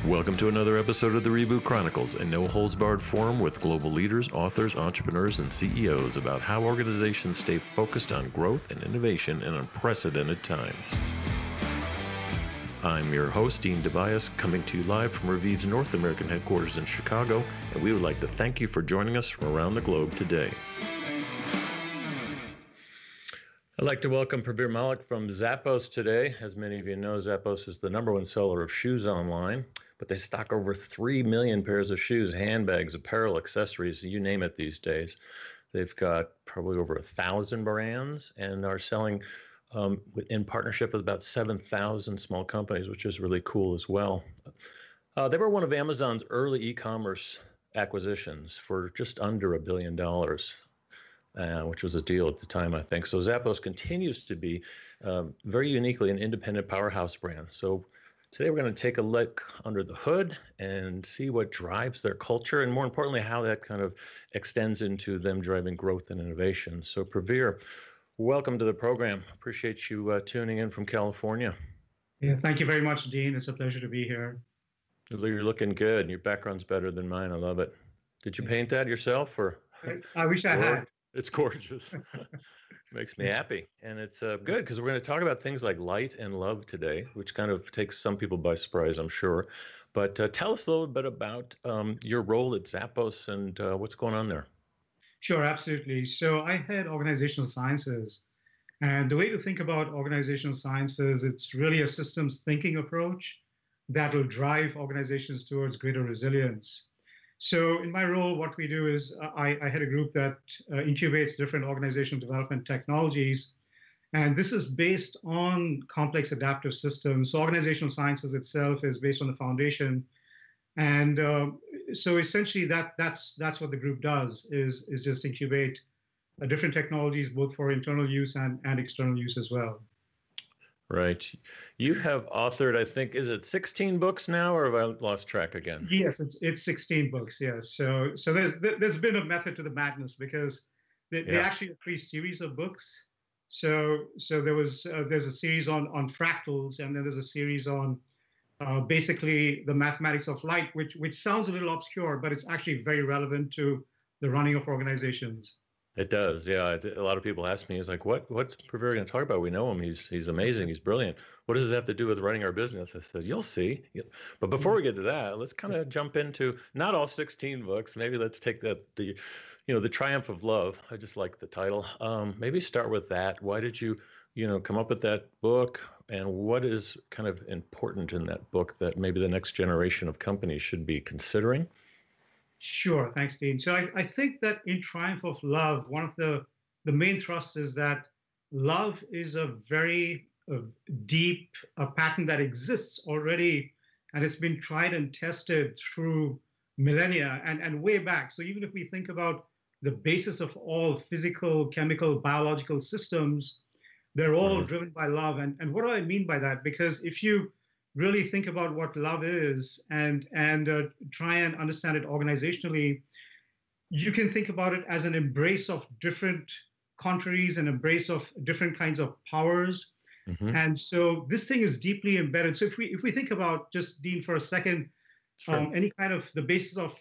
Welcome to another episode of the Reboot Chronicles, a no-holds-barred forum with global leaders, authors, entrepreneurs, and CEOs about how organizations stay focused on growth and innovation in unprecedented times. I'm your host, Dean DeBiase, coming to you live from Reviv's North American headquarters in Chicago, and we would like to thank you for joining us from around the globe today. I'd like to welcome Pravir Malik from Zappos today. As many of you know, Zappos is the #1 seller of shoes online, but they stock over 3 million pairs of shoes, handbags, apparel, accessories, you name it these days. They've got probably over 1,000 brands and are selling in partnership with about 7,000 small companies, which is really cool as well. They were one of Amazon's early e-commerce acquisitions for just under $1 billion. Which was a deal at the time, I think. So Zappos continues to be very uniquely an independent powerhouse brand. So today we're going to take a look under the hood and see what drives their culture, and more importantly, how that kind of extends into them driving growth and innovation. So Pravir, welcome to the program. Appreciate you tuning in from California. Yeah, thank you very much, Dean. It's a pleasure to be here. You're looking good. Your background's better than mine. I love it. Did you paint that yourself, or? I wish I had. It's gorgeous. Makes me happy. And it's good because we're going to talk about things like light and love today, which kind of takes some people by surprise, I'm sure. But tell us a little bit about your role at Zappos and what's going on there. Sure, absolutely. So I head organizational sciences. And the way to think about organizational sciences, it's really a systems thinking approach that will drive organizations towards greater resilience. So in my role, what we do is I head a group that incubates different organizational development technologies. And this is based on complex adaptive systems. So organizational sciences itself is based on the foundation. And so essentially that's what the group does is just incubate different technologies, both for internal use and external use as well. Right. You have authored, I think, is it 16 books now, or have I lost track again? Yes, it's 16 books. Yes. So there's been a method to the madness because they actually are 3 series of books. So there's a series on fractals, and then there's a series on basically the mathematics of light, which sounds a little obscure, but it's actually very relevant to the running of organizations. It does, yeah. A lot of people ask me, "It's like, what's Pravir going to talk about? We know him. He's amazing. He's brilliant. What does this have to do with running our business?" I said, "You'll see." But before we get to that, let's kind of jump into not all 16 books. Maybe let's take the Triumph of Love. I just like the title. Maybe start with that. Why did you come up with that book, and what is kind of important in that book that maybe the next generation of companies should be considering? Sure. Thanks, Dean. So I think that in Triumph of Love, one of the main thrusts is that love is a very deep pattern that exists already, and it's been tried and tested through millennia and way back. So even if we think about the basis of all physical, chemical, biological systems, they're all driven by love. And what do I mean by that? Because if you really think about what love is and try and understand it organizationally, you can think about it as an embrace of different contraries, an embrace of different kinds of powers. And so this thing is deeply embedded. So if we think about, just Dean, for a second, any kind of the basis of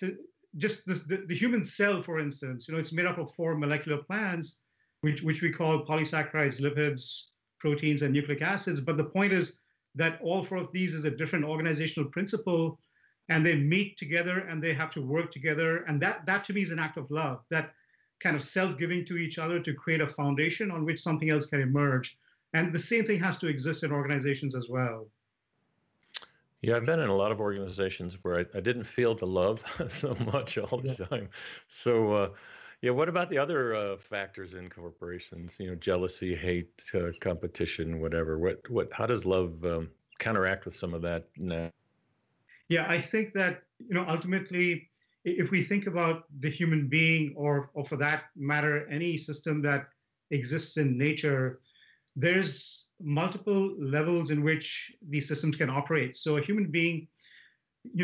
just the human cell, for instance, it's made up of 4 molecular plans, which we call polysaccharides, lipids, proteins, and nucleic acids. But the point is that all 4 of these is a different organizational principle, and they meet together and they have to work together. And that to me is an act of love, that kind of self-giving to each other to create a foundation on which something else can emerge. And the same thing has to exist in organizations as well. Yeah, I've been in a lot of organizations where I didn't feel the love so much all the time. So, what about the other factors in corporations? Jealousy, hate, competition, whatever. How does love counteract with some of that now? Yeah, I think that ultimately, if we think about the human being, or for that matter, any system that exists in nature, there's multiple levels in which these systems can operate. So a human being,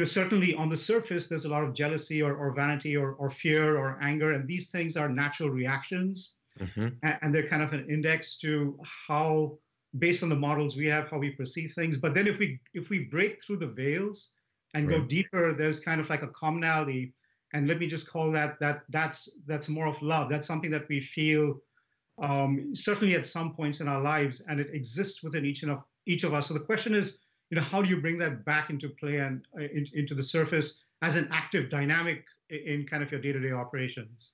certainly on the surface, there's a lot of jealousy or vanity or fear or anger, and these things are natural reactions. And they're kind of an index to how, based on the models we have, how we perceive things. But then if we break through the veils and go deeper, there's kind of like a commonality. And let me just call that's more of love. That's something that we feel certainly at some points in our lives, and it exists within each of us. So the question is, how do you bring that back into play and into the surface as an active dynamic in kind of your day-to-day operations?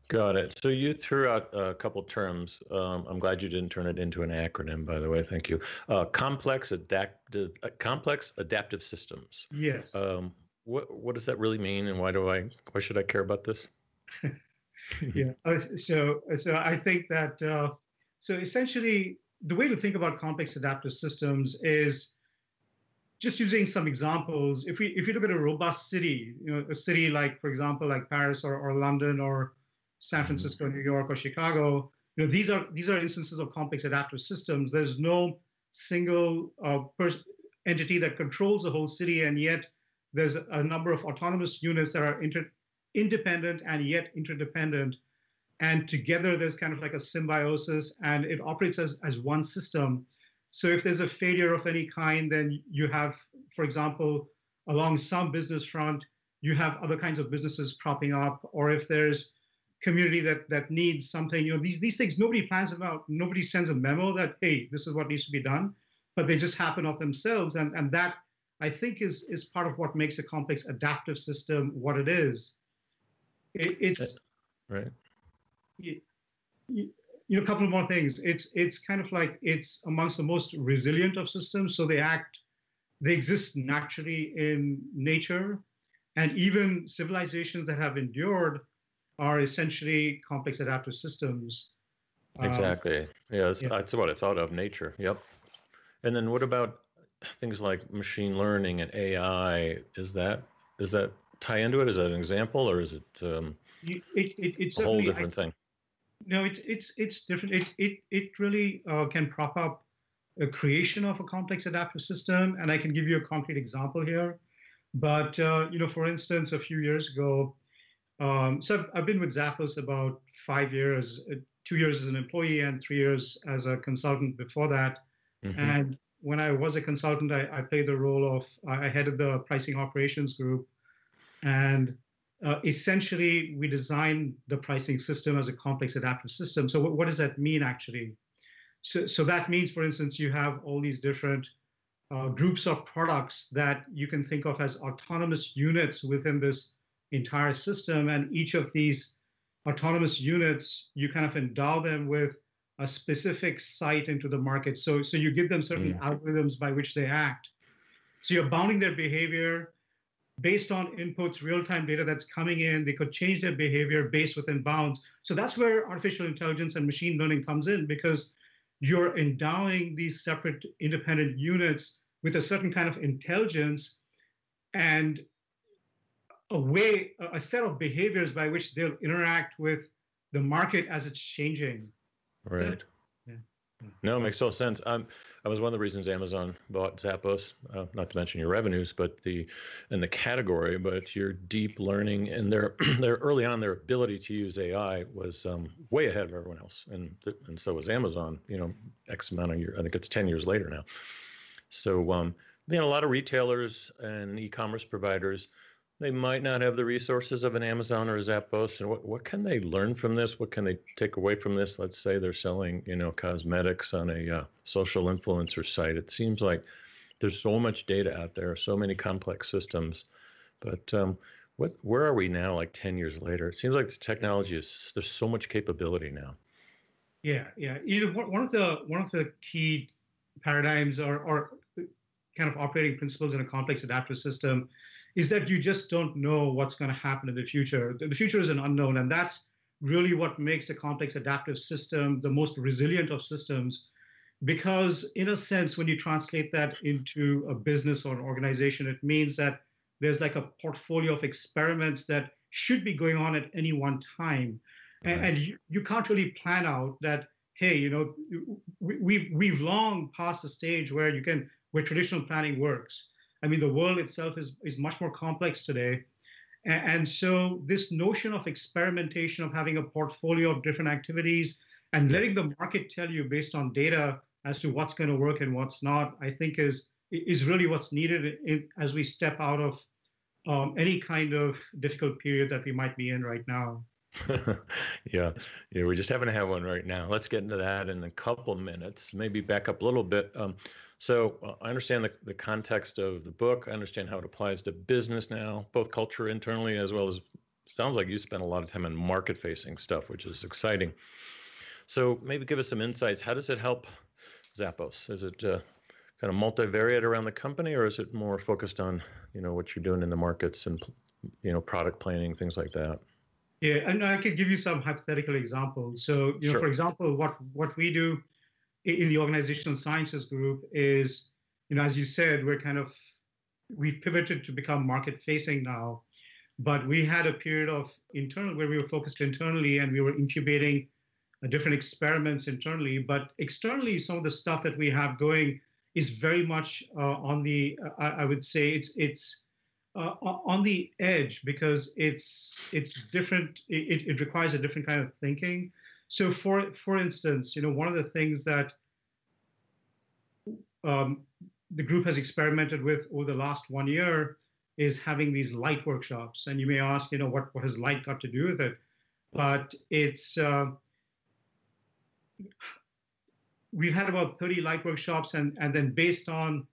Got it. So you threw out a couple terms. I'm glad you didn't turn it into an acronym, by the way. Thank you. Complex adaptive systems. Yes. What does that really mean, and why should I care about this? Yeah. So I think that so essentially the way to think about complex adaptive systems is just using some examples. If we look at a robust city, a city like, for example, like Paris or London or San Francisco, New York, or Chicago, these are instances of complex adaptive systems. There's no single entity that controls the whole city, and yet there's a number of autonomous units that are independent and yet interdependent. And together there's kind of like a symbiosis, and it operates as one system. So if there's a failure of any kind, then you have, for example, along some business front, you have other kinds of businesses propping up, or if there's community that needs something, these things, nobody plans them out. Nobody sends a memo that, hey, this is what needs to be done, but they just happen of themselves. And that, I think, is part of what makes a complex adaptive system what it is. It's right. A couple of more things. It's kind of like it's amongst the most resilient of systems. So they exist naturally in nature, and even civilizations that have endured are essentially complex adaptive systems. Exactly. That's what I thought of, nature. Yep. And then what about things like machine learning and AI? Does that tie into it? Is that an example, or is it it's a whole different thing? No, it's different. It really can prop up a creation of a complex adaptive system, and I can give you a concrete example here. But for instance, a few years ago, so I've been with Zappos about 5 years, 2 years as an employee and 3 years as a consultant before that. And when I was a consultant, I played the role of, I headed the pricing operations group. And essentially, we designed the pricing system as a complex adaptive system. So what does that mean, actually? So that means, for instance, you have all these different groups of products that you can think of as autonomous units within this entire system. And each of these autonomous units, you kind of endow them with a specific sight into the market. So you give them certain algorithms by which they act. So you're bounding their behavior based on inputs, real-time data that's coming in. They could change their behavior based within bounds. So that's where artificial intelligence and machine learning comes in, because you're endowing these separate independent units with a certain kind of intelligence and a set of behaviors by which they'll interact with the market as it's changing. Right. No, it makes total sense. That was one of the reasons Amazon bought Zappos, not to mention your revenues, but in the category, but your deep learning and their early on, their ability to use AI was way ahead of everyone else. And so was Amazon, X amount of years, I think it's 10 years later now. So, a lot of retailers and e-commerce providers, they might not have the resources of an Amazon or a Zappos. And what can they learn from this? What can they take away from this? Let's say they're selling, cosmetics on a social influencer site. It seems like there's so much data out there, so many complex systems. But where are we now, like 10 years later? It seems like the technology there's so much capability now. Yeah. One of the key paradigms or kind of operating principles in a complex adaptive system is that you just don't know what's going to happen in the future. The future is an unknown, and that's really what makes a complex adaptive system the most resilient of systems. Because in a sense, when you translate that into a business or an organization, it means that there's like a portfolio of experiments that should be going on at any one time. And you can't really plan out that, hey, we've long passed the stage where traditional planning works. I mean, the world itself is much more complex today. And so this notion of experimentation, of having a portfolio of different activities and letting the market tell you based on data as to what's going to work and what's not, I think is is really what's needed as we step out of any kind of difficult period that we might be in right now. Yeah, yeah, we just happen to have one right now. Let's get into that in a couple minutes. Maybe back up a little bit. I understand the context of the book. I understand how it applies to business now, both culture internally as well as sounds like you spend a lot of time on market-facing stuff, which is exciting. So maybe give us some insights. How does it help Zappos? Is it kind of multivariate around the company, or is it more focused on what you're doing in the markets and product planning, things like that? Yeah, and I could give you some hypothetical examples. So, Sure. for example, what we do in the organizational sciences group is, as you said, we pivoted to become market facing now, but we had a period of internal where we were focused internally and we were incubating different experiments internally. But externally, some of the stuff that we have going is very much on the, I would say it's on the edge because it's different. It requires a different kind of thinking. So for instance, one of the things that the group has experimented with over the last 1 year is having these light workshops. And you may ask, what has light got to do with it? But we've had about 30 light workshops, and then based on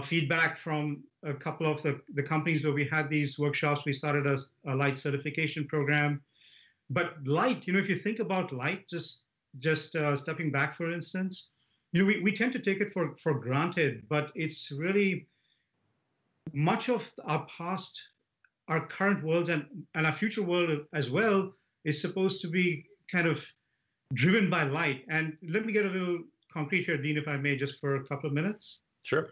feedback from a couple of the companies where we had these workshops, we started a light certification program. But light, if you think about light, just stepping back, for instance, we tend to take it for granted, but it's really much of our past, our current worlds, and our future world as well is supposed to be kind of driven by light. And let me get a little concrete here, Dean, if I may, just for a couple of minutes. Sure.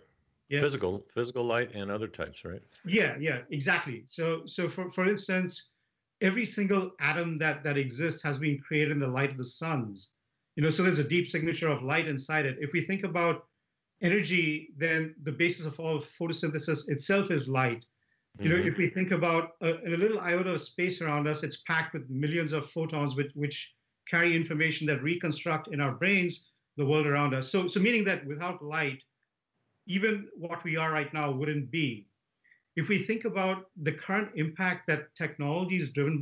Yeah. Physical light and other types, right? Yeah, exactly. So for instance, every single atom that exists has been created in the light of the suns. So there's a deep signature of light inside it. If we think about energy, then the basis of all photosynthesis itself is light. If we think about a little iota of space around us, it's packed with millions of photons, which carry information that reconstruct in our brains the world around us. So meaning that without light, even what we are right now wouldn't be. If we think about the current impact that technologies driven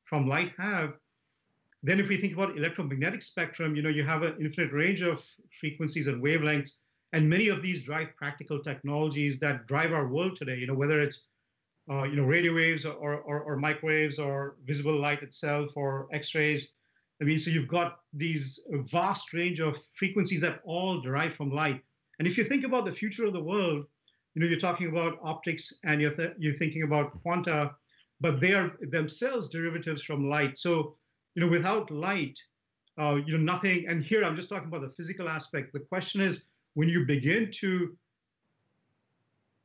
from light have, then if we think about electromagnetic spectrum, you have an infinite range of frequencies and wavelengths, and many of these drive practical technologies that drive our world today, whether it's radio waves or microwaves or visible light itself or X-rays. I mean, so you've got these vast range of frequencies that all derive from light. And if you think about the future of the world, you're talking about optics and you're thinking about quanta, but they are themselves derivatives from light. So, without light, nothing. And here I'm just talking about the physical aspect. The question is, when you begin to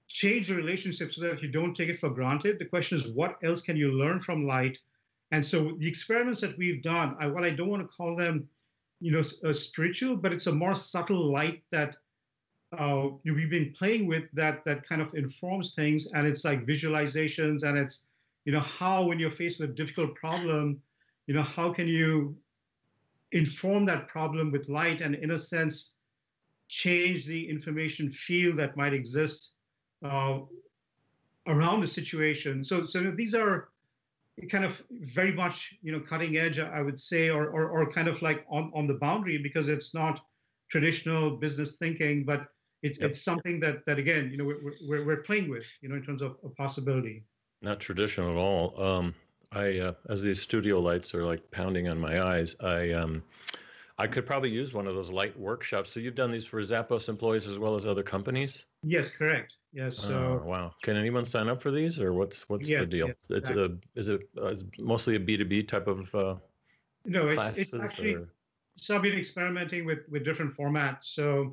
change the relationship so that you don't take it for granted, the question is, what else can you learn from light? And so the experiments that we've done, what I don't want to call them, spiritual, but it's a more subtle light that we've been playing with that kind of informs things, and it's like visualizations, and it's how when you're faced with a difficult problem, how can you inform that problem with light and in a sense change the information field that might exist around the situation. So these are kind of very much cutting edge, I would say, or kind of like on the boundary, because it's not traditional business thinking, but it's something that again we're playing with in terms of a possibility. Not traditional at all. As these studio lights are like pounding on my eyes, I could probably use one of those light workshops. So you've done these for Zappos employees as well as other companies? Yes, correct. Yes. So wow. Can anyone sign up for these, or what's the deal? Yes, It's exactly. Is it mostly a B2B type of No, classes? it's actually. So I've been experimenting with different formats. So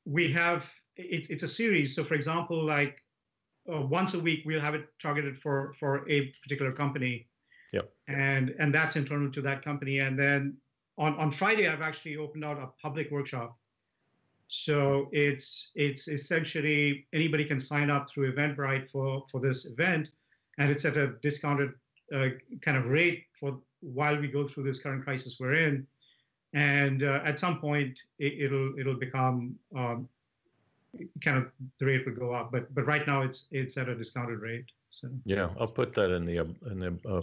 we have it's a series. So for example, like once a week we'll have it targeted for a particular company. Yep. And that's internal to that company. And then on Friday I've actually opened out a public workshop. So it's essentially anybody can sign up through Eventbrite for this event, and it's at a discounted kind of rate for while we go through this current crisis we're in. And at some point it'll become kind of the rate would go up. But right now it's at a discounted rate. So Yeah, I'll put that in the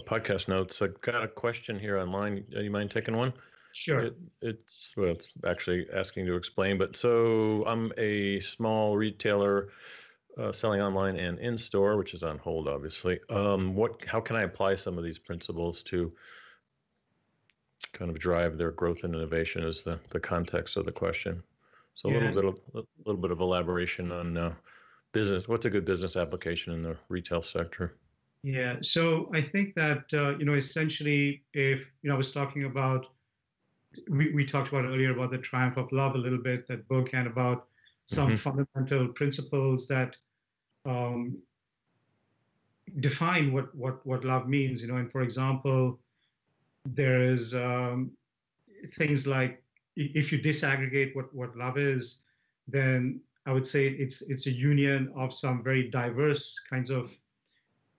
podcast notes. I got a question here online. You mind taking one? sure. It's actually asking to explain, but so I'm a small retailer selling online and in store, which is on hold, obviously. How can I apply some of these principles to kind of drive their growth and innovation? Is the context of the question. So Yeah. a little bit of elaboration on business. What's a good business application in the retail sector? Yeah. So I think that essentially, if I was talking about, we talked about earlier about the triumph of love a little bit, that book, and about some Hmm. fundamental principles that um, define what love means. And for example, there is things like, if you disaggregate what love is, then I would say it's a union of some very diverse kinds of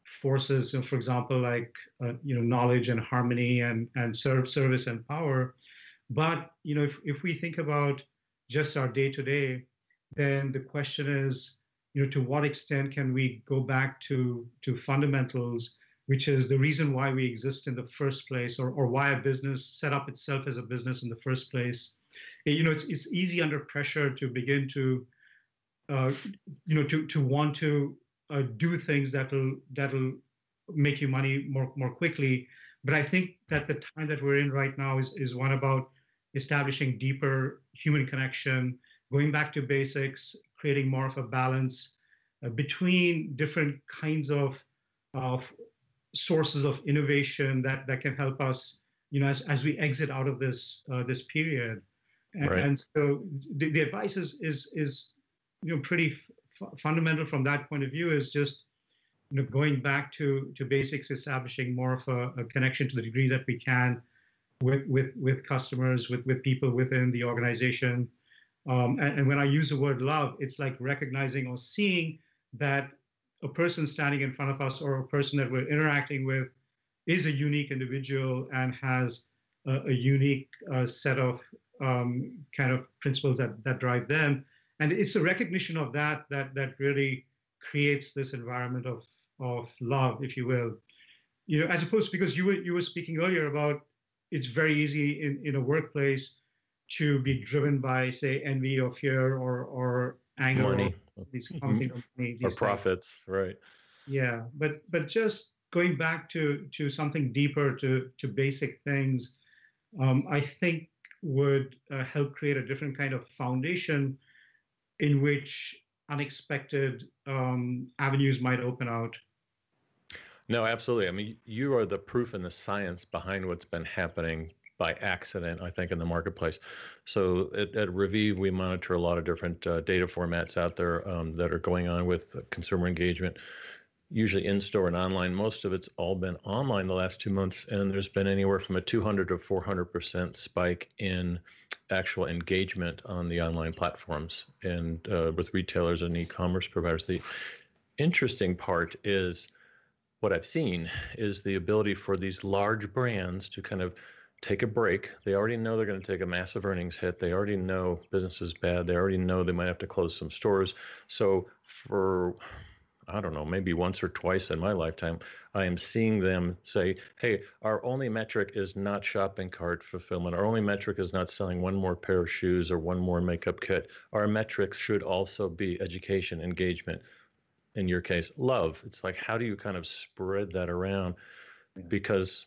forces. For example, like knowledge and harmony and service and power. But if we think about just our day to day, then the question is, to what extent can we go back to fundamentals, which is the reason why we exist in the first place, or why a business set up itself as a business in the first place. It's easy under pressure to begin to uh, to want to do things that'll make you money more quickly. But I think that the time that we're in right now is one about establishing deeper human connection, going back to basics, creating more of a balance between different kinds of sources of innovation that can help us, as we exit out of this period. And, Right. and so the advice is pretty fundamental from that point of view, is just going back to basics, establishing more of a connection to the degree that we can with customers, with people within the organization. And when I use the word love, it's like recognizing or seeing that a person standing in front of us, or a person that we're interacting with, is a unique individual and has a unique set of kind of principles that drive them. And it's a recognition of that really creates this environment of love, if you will. As opposed, because you were speaking earlier about, it's very easy in a workplace to be driven by, say, envy or fear or anger, or Money. these Mhm. money, Or these things. profits, right? Yeah, but just going back to something deeper, to basic things, I think would help create a different kind of foundation in which unexpected avenues might open out. No, absolutely. I mean, you are the proof and the science behind what's been happening by accident, I think, in the marketplace. So at Revive, we monitor a lot of different data formats out there that are going on with consumer engagement, usually in store and online. Most of it's all been online the last 2 months, and there's been anywhere from a 200 to 400% spike in actual engagement on the online platforms and with retailers and e-commerce providers. The interesting part is, what I've seen is the ability for these large brands to kind of take a break. They already know they're going to take a massive earnings hit. They already know business is bad. They already know they might have to close some stores. So for, I don't know, maybe once or twice in my lifetime, I am seeing them say, hey, our only metric is not shopping cart fulfillment. Our only metric is not selling one more pair of shoes or one more makeup kit. Our metrics should also be education, engagement, in your case, love. It's like, how do you kind of spread that around? Because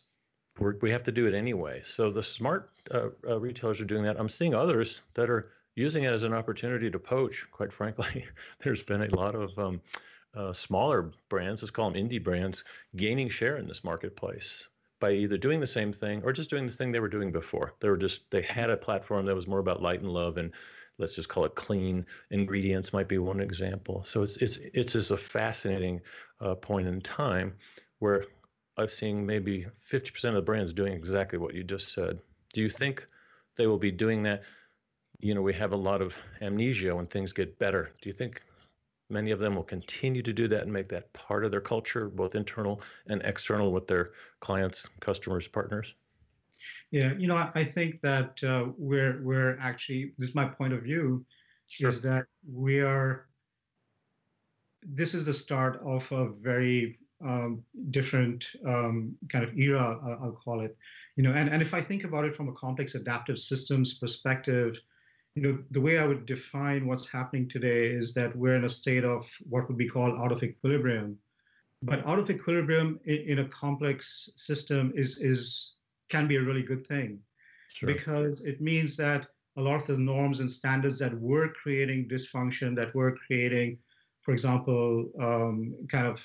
we have to do it anyway. So the smart retailers are doing that. I'm seeing others that are using it as an opportunity to poach, quite frankly. There's been a lot of smaller brands, let's call them indie brands, gaining share in this marketplace by either doing the same thing or just doing the thing they were doing before. They had a platform that was more about light and love, and let's just call it clean ingredients might be one example. So it's just a fascinating point in time where I've seen maybe 50% of the brands doing exactly what you just said. Do you think they will be doing that? We have a lot of amnesia when things get better. Do you think many of them will continue to do that and make that part of their culture, both internal and external, with their clients, customers, partners? Yeah, I think that we're actually, this is my point of view, Sure. is that we are this is the start of a very different kind of era, I'll call it. And if I think about it from a complex adaptive systems perspective, the way I would define what's happening today is that we're in a state of what would be called out of equilibrium. But out of equilibrium in a complex system is can be a really good thing, Sure. because it means that a lot of the norms and standards that were creating dysfunction, that were creating, for example, kind of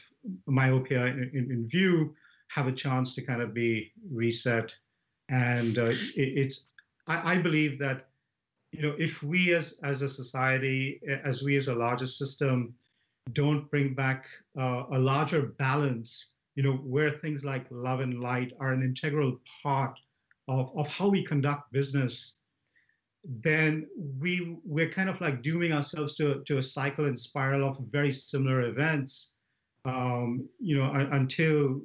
myopia in view, have a chance to kind of be reset. And I believe that if we as a society, as we as a larger system, don't bring back a larger balance, where things like love and light are an integral part of how we conduct business, then we're kind of like dooming ourselves to a cycle and spiral of very similar events, until,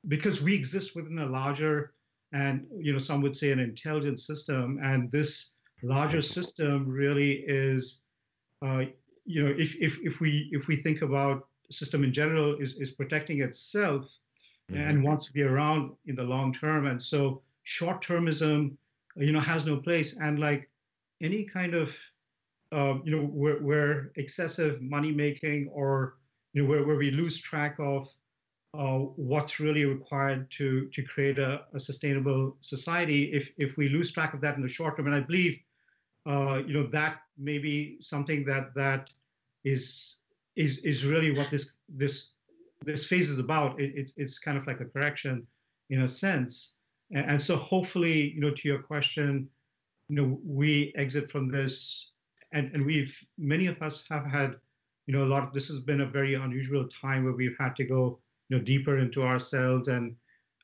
because we exist within a larger, and some would say an intelligent system, and this larger system really is, if we think about system in general, is protecting itself and wants to be around in the long term. And so short-termism, has no place. And like any kind of, where excessive money making, or where we lose track of what's really required to create a sustainable society, if we lose track of that in the short term. And I believe that may be something that is really what this phase is about. It's kind of like a correction in a sense. And so hopefully, to your question, we exit from this, and many of us have had, a lot of, this has been a very unusual time where we've had to go, deeper into ourselves and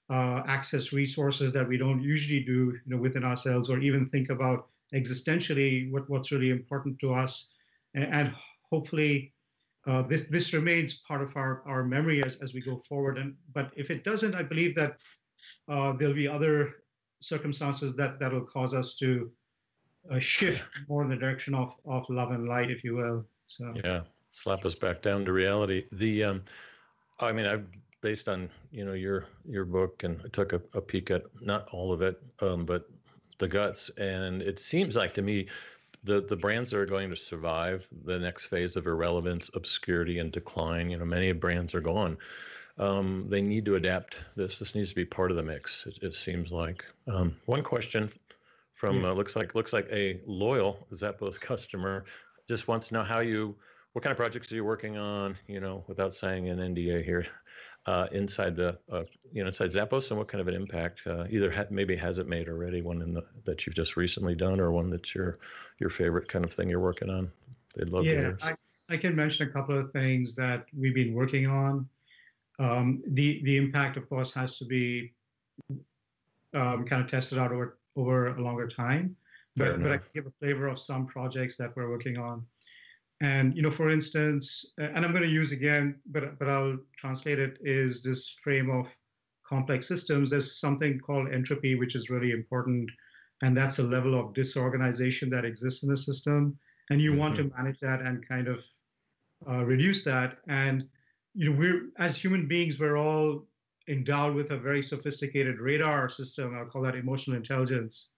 access resources that we don't usually do, within ourselves, or even think about existentially what's really important to us. And hopefully this remains part of our memory as we go forward. But if it doesn't, I believe that there'll be other circumstances that'll cause us to shift more in the direction of love and light, if you will. So yeah, slap us back down to reality. I mean, I've, based on your book, and I took a peek at not all of it, but the guts, and it seems like to me the brands that are going to survive the next phase of irrelevance, obscurity, and decline. Many brands are gone. They need to adapt this. This needs to be part of the mix. It seems like. One question from looks like a loyal Zappos customer just wants to know what kind of projects are you working on? Without signing an NDA here, inside inside Zappos, and what kind of an impact either maybe has it made already, one that you've just recently done, or one that's your favorite kind of thing you're working on. They'd love to hear. I can mention a couple of things that we've been working on. The impact, of course, has to be kind of tested out over a longer time. But I can give a flavor of some projects that we're working on. And for instance, and I'm going to use again, but I'll translate it, is this frame of complex systems. There's something called entropy, which is really important, and that's a level of disorganization that exists in the system. And you want to manage that and kind of reduce that. And we're, as human beings, we're all endowed with a very sophisticated radar system. I'll call that emotional intelligence.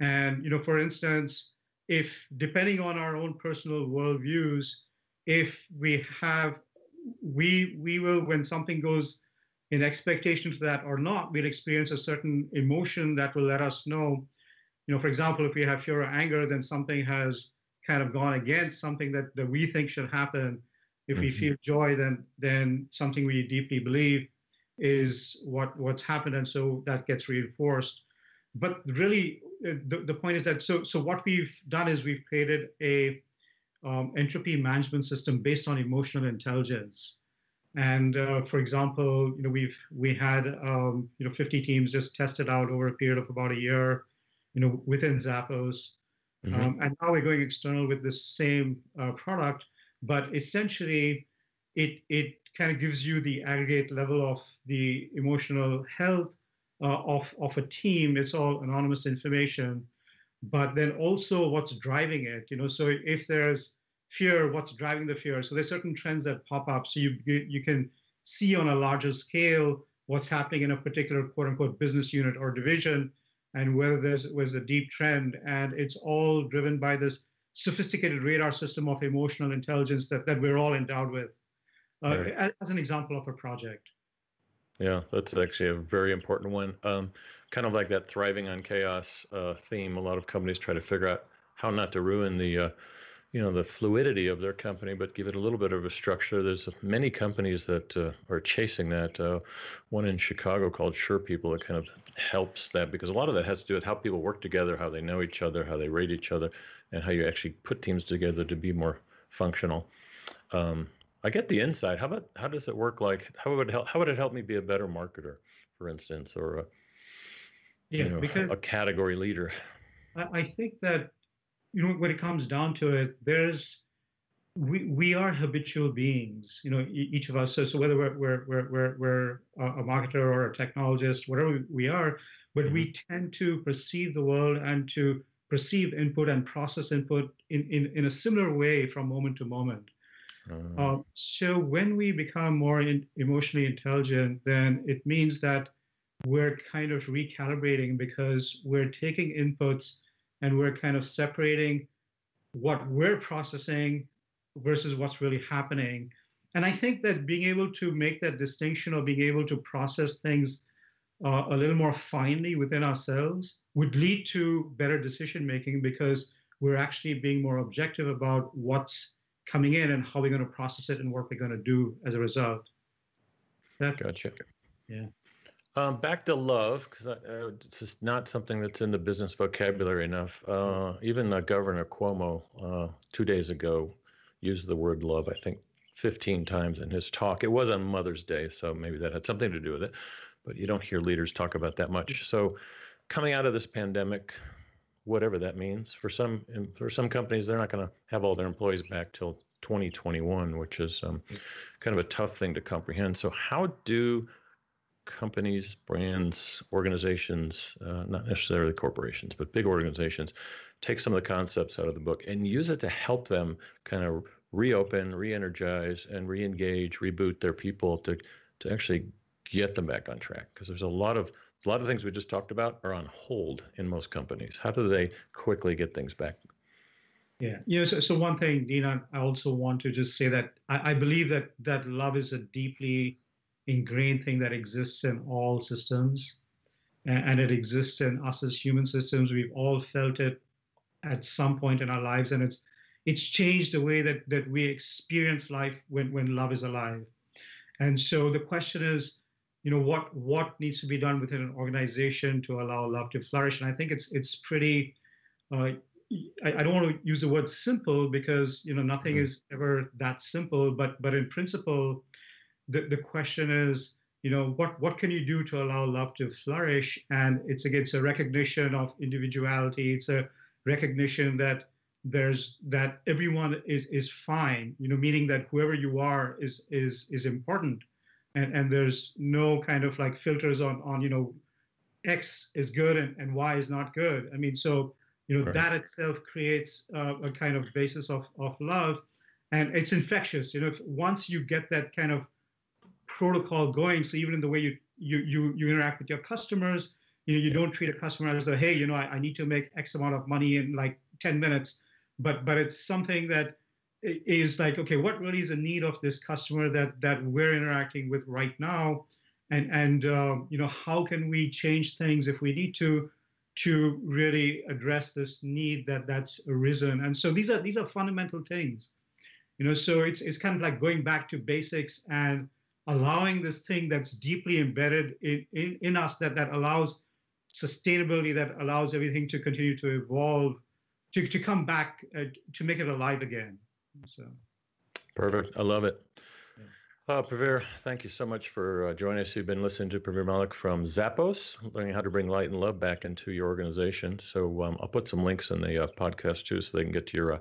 And for instance, if, depending on our own personal worldviews, if we will, when something goes in expectation to that or not, we'll experience a certain emotion that will let us know. For example, if we have fear or anger, then something has kind of gone against something that we think should happen. If we feel joy, then something we deeply believe is what's happened, and so that gets reinforced. But really, the point is that so what we've done is we've created a entropy management system based on emotional intelligence. And for example, we had 50 teams just tested out over a period of about a year, within Zappos. And now we're going external with the same product, but essentially it kind of gives you the aggregate level of the emotional health of a team. It's all anonymous information, but then also what's driving it. So if there's fear, what's driving the fear. So there's certain trends that pop up. So you can see on a larger scale what's happening in a particular quote unquote business unit or division, and whether was a deep trend. And it's all driven by this sophisticated radar system of emotional intelligence that we're all endowed with, Right. as an example of a project. Yeah, that's actually a very important one. Kind of like that thriving on chaos theme. A lot of companies try to figure out how not to ruin the fluidity of their company, but give it a little bit of a structure. There's many companies that are chasing that. One in Chicago called Sure People that kind of helps that, because a lot of that has to do with how people work together, how they know each other, how they rate each other, and how you actually put teams together to be more functional. I get the insight. How does it work? Like how would it help me be a better marketer, for instance, or Yeah, because a category leader? I think that, when it comes down to it, we are habitual beings, each of us. So whether we're a marketer or a technologist, whatever we are, but Hmm. we tend to perceive the world and to perceive input and process input in a similar way from moment to moment. Uh, So when we become more emotionally intelligent, then it means that we're kind of recalibrating, because we're taking inputs and we're kind of separating what we're processing versus what's really happening. And I think that being able to make that distinction, or being able to process things a little more finely within ourselves, would lead to better decision making, because we're actually being more objective about what's coming in and how we're going to process it and what we're going to do as a result. That, gotcha. yeah. Back to love, because it's just not something that's in the business vocabulary enough. Even Governor Cuomo 2 days ago used the word love, I think, 15 times in his talk. It was on Mother's Day, so maybe that had something to do with it, but you don't hear leaders talk about that much. So, coming out of this pandemic, whatever that means, for some companies, they're not going to have all their employees back till 2021, which is kind of a tough thing to comprehend. So, how do companies, brands, organizations, not necessarily corporations, but big organizations, take some of the concepts out of the book and use it to help them kind of reopen, re-energize, and re-engage, reboot their people to actually get them back on track? Because there's a lot of things we just talked about are on hold in most companies. How do they quickly get things back? Yeah. So one thing, Dina, I also want to just say that I believe that love is a deeply ingrained thing that exists in all systems, and it exists in us as human systems. We've all felt it at some point in our lives, and it's changed the way that we experience life when love is alive. And so the question is, what needs to be done within an organization to allow love to flourish? And I think it's pretty. Uh, I don't want to use the word simple, because nothing Mm-hmm. is ever that simple. But in principle, the question is, what can you do to allow love to flourish? And it's a recognition of individuality. It's a recognition that everyone is fine, meaning that whoever you are is important, and there's no kind of like filters on X is good and Y is not good. I mean, so Right. that itself creates a kind of basis of love, and it's infectious. Once you get that kind of protocol going, so even in the way you interact with your customers, you Yeah. don't treat a customer as though, hey, I need to make X amount of money in like 10 minutes, but it's something that is like, okay, what really is the need of this customer that we're interacting with right now, and how can we change things if we need to really address this need that's arisen. And so these are fundamental things. So it's kind of like going back to basics and allowing this thing that's deeply embedded in us, that allows sustainability, that allows everything to continue to evolve, to come back, to make it alive again. So, Perfect. I love it. yeah. Pravir, thank you so much for joining us. You've been listening to Pravir Malik from Zappos, learning how to bring light and love back into your organization. So I'll put some links in the podcast too, so they can get to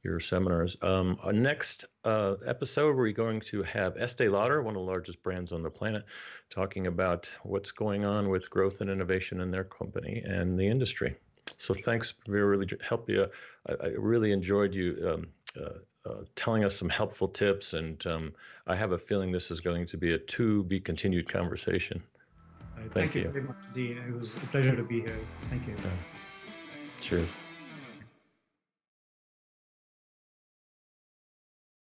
your seminars. Our next episode, we're going to have Estee Lauder, one of the largest brands on the planet, talking about what's going on with growth and innovation in their company and the industry. So thanks, Pravir. Really help you. I really enjoyed you telling us some helpful tips. And I have a feeling this is going to be a to be continued conversation. Thank you very much, Dean. It was a pleasure to be here. Thank you. Cheers.